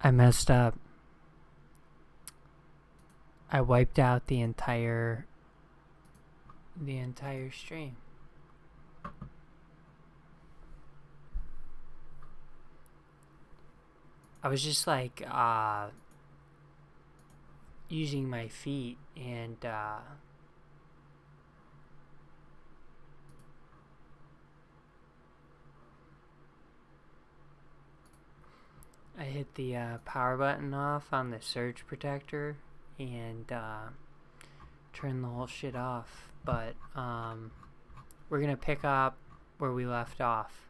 I messed up. I wiped out the entire stream. I was just like using my feet and I hit the power button off on the surge protector and turned the whole shit off. But we're gonna pick up where we left off.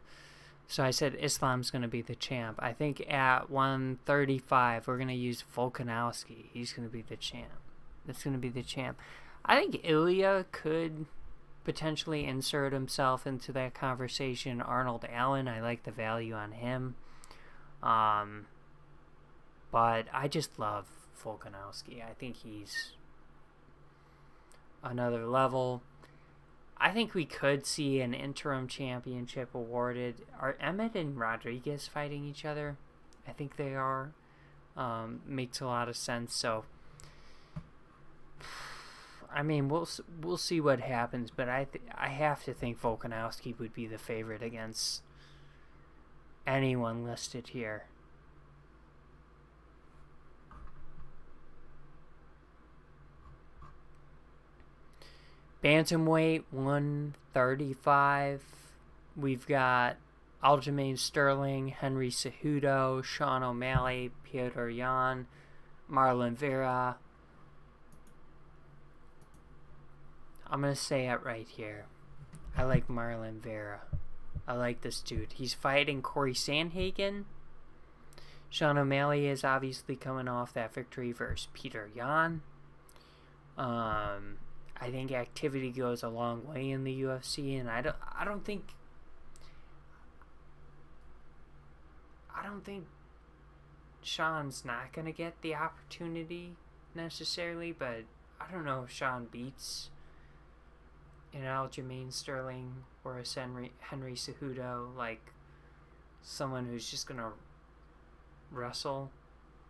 So I said Islam's gonna be the champ. I think at 135 we're gonna use Volkanovski. He's gonna be the champ. That's gonna be the champ. I think Ilya could potentially insert himself into that conversation. Arnold Allen, I like the value on him. But I just love Volkanovski. I think he's another level. I think we could see an interim championship awarded. Are Emmett and Rodriguez fighting each other? I think they are. Makes a lot of sense. So, I mean, we'll see what happens. But I have to think Volkanovski would be the favorite against anyone listed here. Bantamweight 135. We've got Aljamain Sterling, Henry Cejudo, Sean O'Malley, Petr Yan, Marlon Vera. I'm going to say it right here. I like Marlon Vera. I like this dude. He's fighting Corey Sandhagen. Sean O'Malley is obviously coming off that victory versus Petr Yan. I think activity goes a long way in the UFC, and I don't think Sean's not gonna get the opportunity necessarily, but I don't know if Sean beats an Aljamain Sterling or a Henry Cejudo, like someone who's just gonna wrestle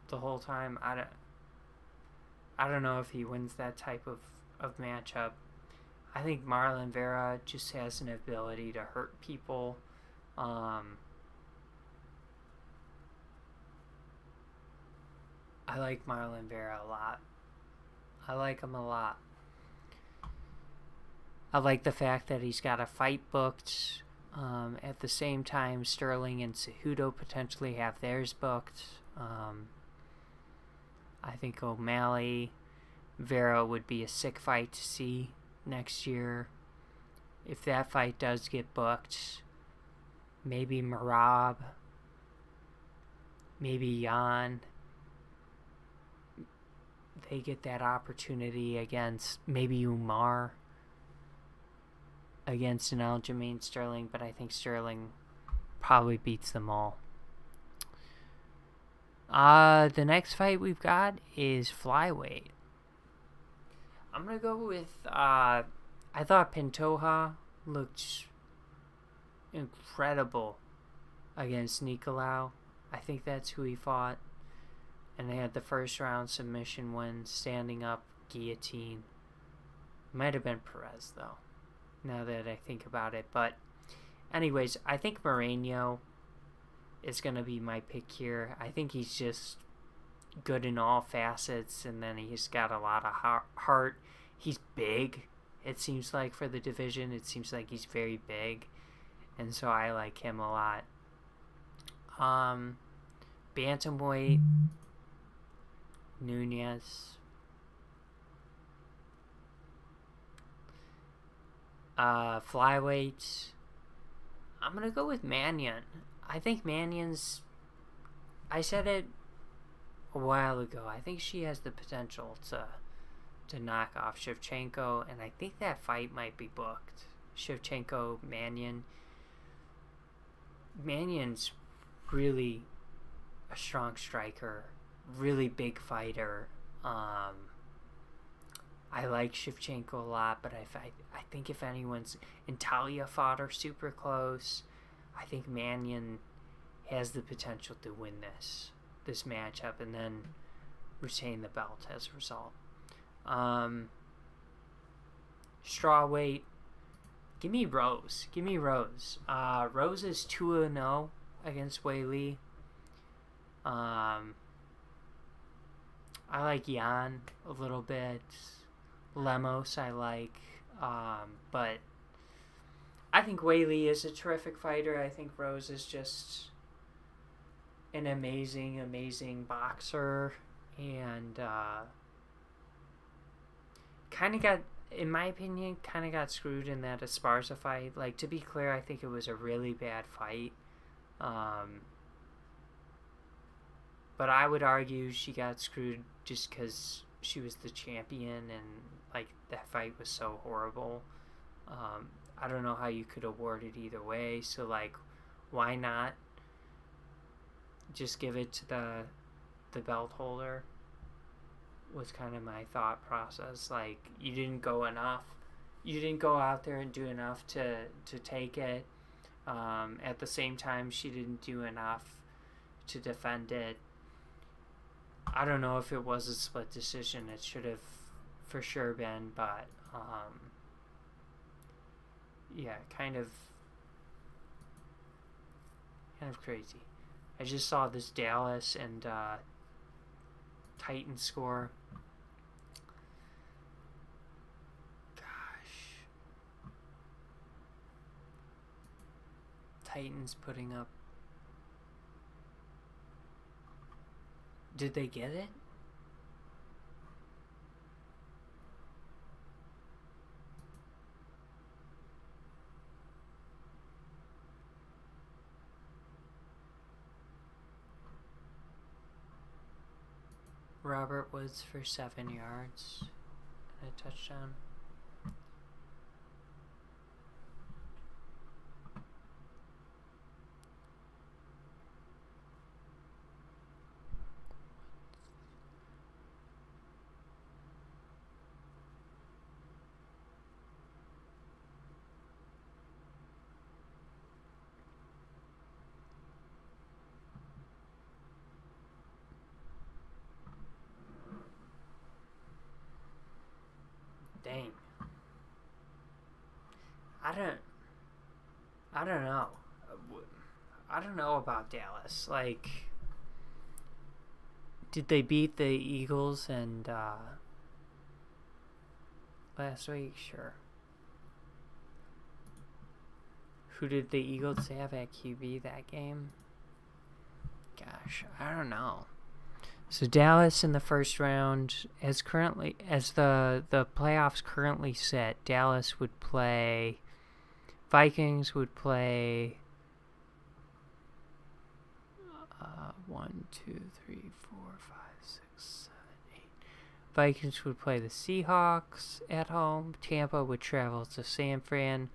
the whole time. I don't know if he wins that type of matchup. I think Marlon Vera just has an ability to hurt people. I like Marlon Vera a lot. I like him a lot. I like the fact that he's got a fight booked. At the same time, Sterling and Cejudo potentially have theirs booked. I think O'Malley Vera would be a sick fight to see next year. If that fight does get booked, maybe Merab, maybe Jan, they get that opportunity against maybe Umar against an Aljamain Sterling, but I think Sterling probably beats them all. The next fight we've got is flyweight. I'm going to go with, I thought Pantoja looked incredible against Nicolau. I think that's who he fought. And they had the first round submission win, standing up guillotine. Might have been Perez, though, now that I think about it. But anyways, I think Moreno is going to be my pick here. I think he's just good in all facets, and then he's got a lot of heart. He's big, it seems like, for the division. It seems like he's very big, and so I like him a lot. Bantamweight, Nunez. Flyweight, I'm gonna go with Mannion. I think Mannion's, I said it a while ago, I think she has the potential to knock off Shevchenko, and I think that fight might be booked. Shevchenko, Mannion. Mannion's really a strong striker, really big fighter. I like Shevchenko a lot, but I think if anyone's, and Talia fought her super close, I think Mannion has the potential to win this. this matchup and then retain the belt as a result. Strawweight, give me Rose. Rose is 2-0 against Wei Li. I like Yan a little bit. Lemos I like. But I think Wei Li is a terrific fighter. I think Rose is just an amazing boxer. And kind of got, in my opinion, screwed in that Esparza fight. Like, to be clear, I think it was a really bad fight. But I would argue she got screwed just because she was the champion and, like, that fight was so horrible. I don't know how you could award it either way. So, like, why not just give it to the belt holder? Was kind of my thought process. Like, you didn't go out there and do enough to take it. At the same time, she didn't do enough to defend it. I don't know if it was a split decision. It should have for sure been, but yeah, kind of crazy. I just saw this Dallas and Titan score. Gosh. Titans putting up. Did they get it? Robert Woods for 7 yards and a touchdown. Dang. I don't know. I don't know about Dallas. Like, did they beat the Eagles and last week? Sure. Who did the Eagles have at QB that game? Gosh, I don't know. So Dallas in the first round, as the playoffs currently set, Dallas would play, Vikings would play 1, 2, 3, 4, 5, 6, 7, 8. Vikings would play the Seahawks at home. Tampa would travel to San Fran.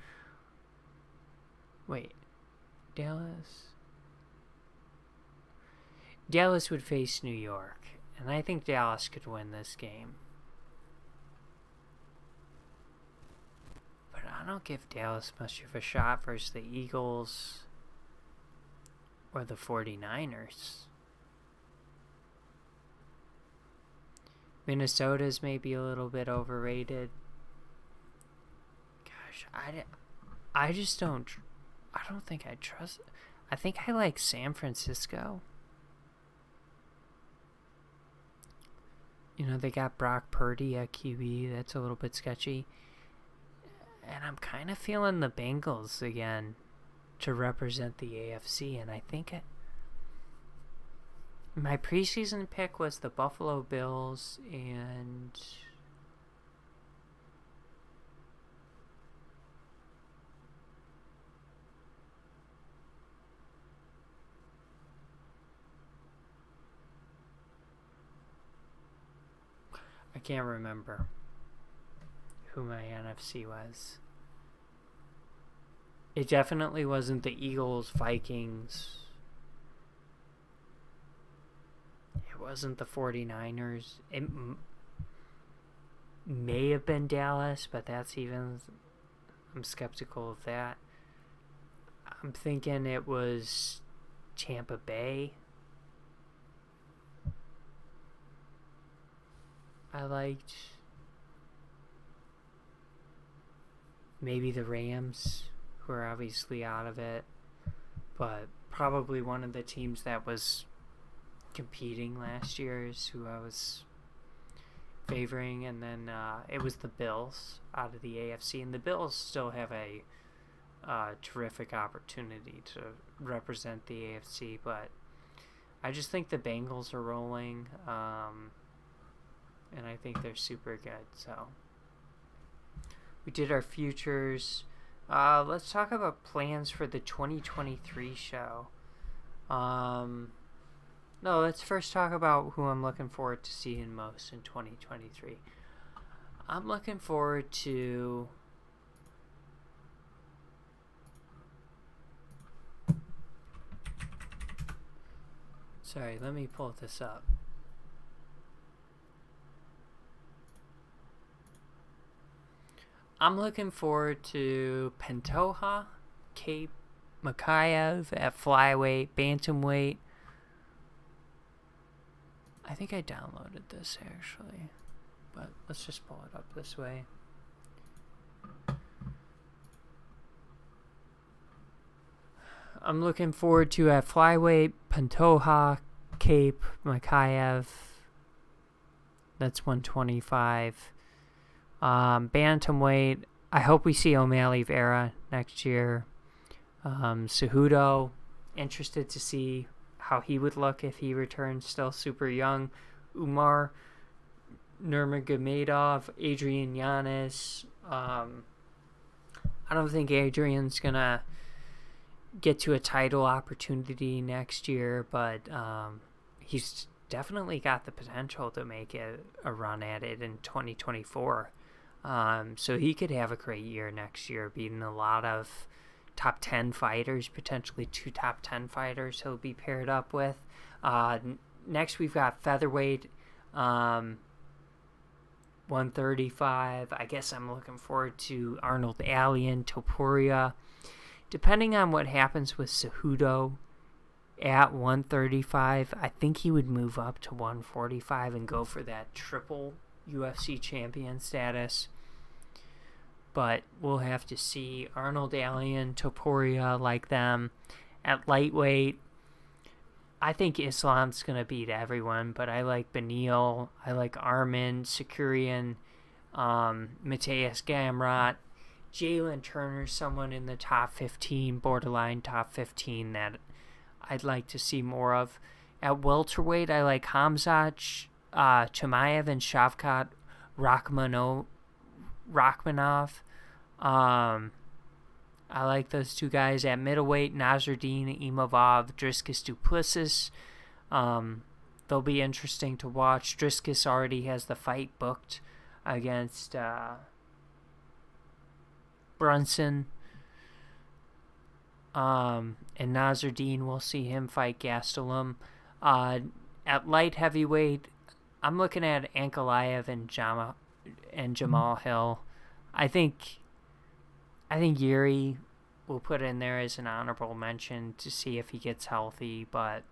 Wait, Dallas would face New York, and I think Dallas could win this game. But I don't give Dallas much of a shot versus the Eagles or the 49ers. Minnesota's maybe a little bit overrated. Gosh, I just don't think I trust. I think I like San Francisco. You know, they got Brock Purdy at QB. That's a little bit sketchy. And I'm kind of feeling the Bengals again to represent the AFC. And I think my preseason pick was the Buffalo Bills. And I can't remember who my NFC was. It definitely wasn't the Eagles, Vikings. It wasn't the 49ers. It may have been Dallas, but I'm skeptical of that. I'm thinking it was Tampa Bay. I liked maybe the Rams, who are obviously out of it, but probably one of the teams that was competing last year is who I was favoring. And then it was the Bills out of the AFC, and the Bills still have a terrific opportunity to represent the AFC, but I just think the Bengals are rolling, and I think they're super good. So we did our futures. Let's talk about plans for the 2023 show. No, let's first talk about who I'm looking forward to seeing most in 2023. I'm looking forward to sorry, let me pull this up. I'm looking forward to Pantoja, Cape Makayev at flyweight, bantamweight. I think I downloaded this actually, but let's just pull it up this way. I'm looking forward to at flyweight, Pantoja, Cape Makayev. That's 125. Bantamweight, I hope we see O'Malley Vera next year. Cejudo, interested to see how he would look if he returns, still super young. Umar Nurmagomedov, Adrian Yanez. I don't think Adrian's gonna get to a title opportunity next year, but he's definitely got the potential to make a run at it in 2024. So he could have a great year next year, beating a lot of top 10 fighters, potentially 2 top 10 fighters he'll be paired up with. Next we've got featherweight, 135. I guess I'm looking forward to Arnold Allen, Topuria. Depending on what happens with Cejudo at 135, I think he would move up to 145 and go for that triple UFC champion status. But we'll have to see. Arnold Allen, Topuria, like them. At lightweight, I think Islam's going to beat everyone, but I like Beneil. I like Armin, Sakurian, Mateus Gamrot. Jalen Turner, someone in the top 15, borderline top 15 that I'd like to see more of. At welterweight, I like Hamzat, Chimaev, and Shavkat Rachmanov. I like those two guys. At middleweight, Nasruddin Imavov, Dricus du Plessis. They'll be interesting to watch. Dricus already has the fight booked against Brunson. And Nasruddin, we'll see him fight Gastelum. At light heavyweight, I'm looking at Ankalaev and Jamal Hill. I think Yuri will put in there as an honorable mention to see if he gets healthy, but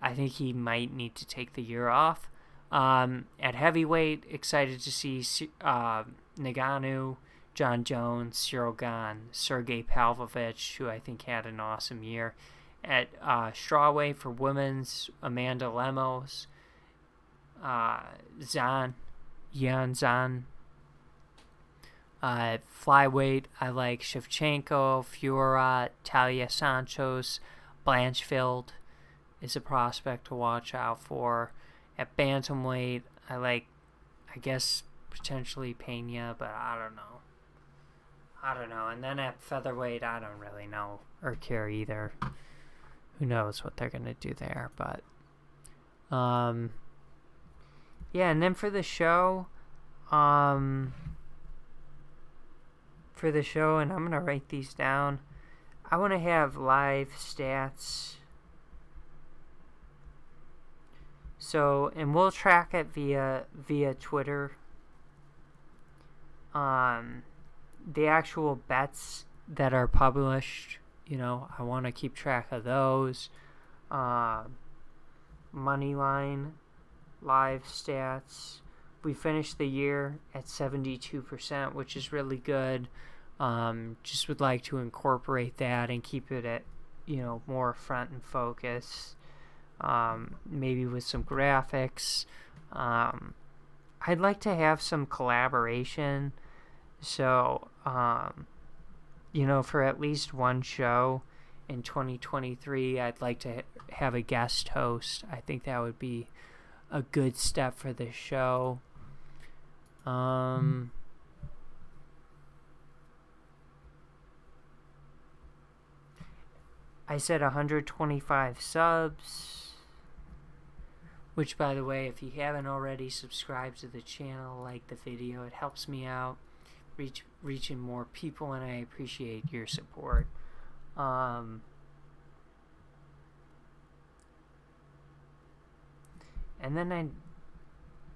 I think he might need to take the year off. At heavyweight, excited to see Ngannou, John Jones, Cyril Gane, Sergey Pavlovich, who I think had an awesome year. At strawweight for women's, Amanda Lemos, Yan Zhan. Flyweight, I like Shevchenko, Fiora, Talia Santos. Blanchfield is a prospect to watch out for. At bantamweight, I like, I guess, potentially Pena, but I don't know. And then at featherweight, I don't really know or care either. Who knows what they're going to do there, but yeah, and then for the show, and I'm going to write these down. I want to have live stats. So, and we'll track it via Twitter. The actual bets that are published, I want to keep track of those. Moneyline, live stats, we finished the year at 72%, which is really good. Just would like to incorporate that and keep it at, more front and focus. Maybe with some graphics. I'd like to have some collaboration. So, for at least one show in 2023, I'd like to have a guest host. I think that would be a good step for the show. I said 125 subs, which, by the way, if you haven't already subscribed to the channel, like the video, it helps me out reaching more people, and I appreciate your support. And then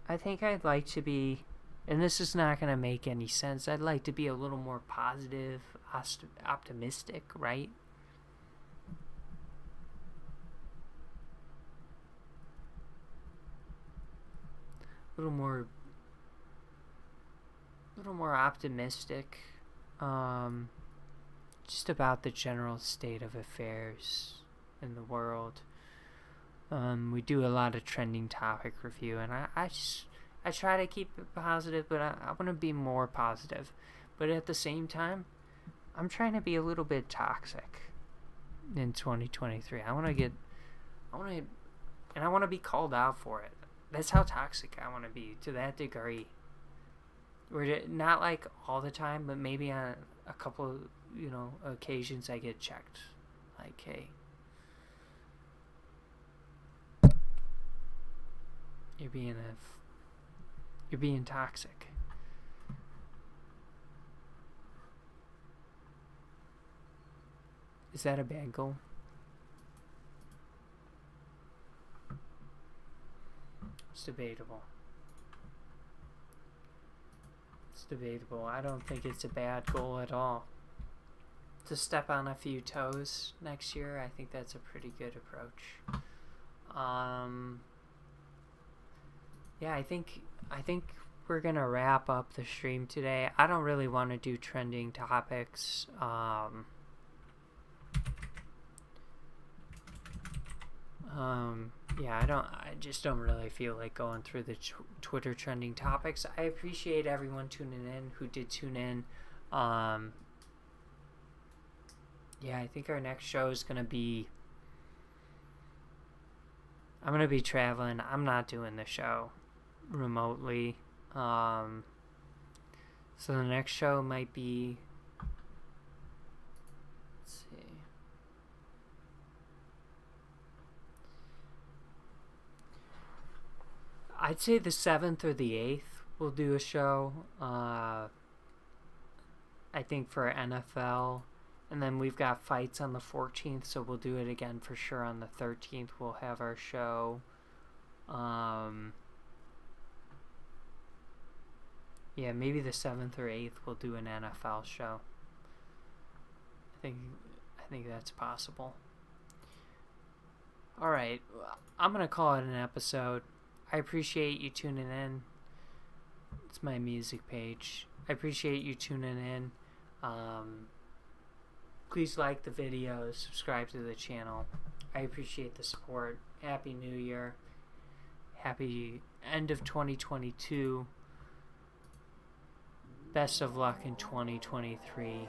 I think I'd like to be, and this is not going to make any sense, I'd like to be a little more positive, optimistic, right? A little more optimistic, just about the general state of affairs in the world. We do a lot of trending topic review, and I try to keep it positive, but I want to be more positive. But at the same time, I'm trying to be a little bit toxic in 2023. I want to be called out for it. That's how toxic I want to be, to that degree. Where not like all the time, but maybe on a couple of, occasions I get checked. Like, hey, you're being toxic. Is that a bad goal? It's debatable. I don't think it's a bad goal at all. To step on a few toes next year, I think that's a pretty good approach. Yeah, I think we're gonna wrap up the stream today. I don't really want to do trending topics. Yeah, I just don't really feel like going through the Twitter trending topics. I appreciate everyone tuning in who did tune in. Yeah, I think our next show is going to be, I'm going to be traveling. I'm not doing the show remotely. So the next show might be, let's see. I'd say the 7th or the 8th we'll do a show. I think for NFL. And then we've got fights on the 14th, so we'll do it again for sure on the 13th. We'll have our show. Yeah, maybe the 7th or 8th we'll do an NFL show. I think that's possible. Alright, I'm going to call it an episode. I appreciate you tuning in. It's my music page. I appreciate you tuning in. Please like the video, subscribe to the channel. I appreciate the support. Happy New Year. Happy end of 2022. Best of luck in 2023.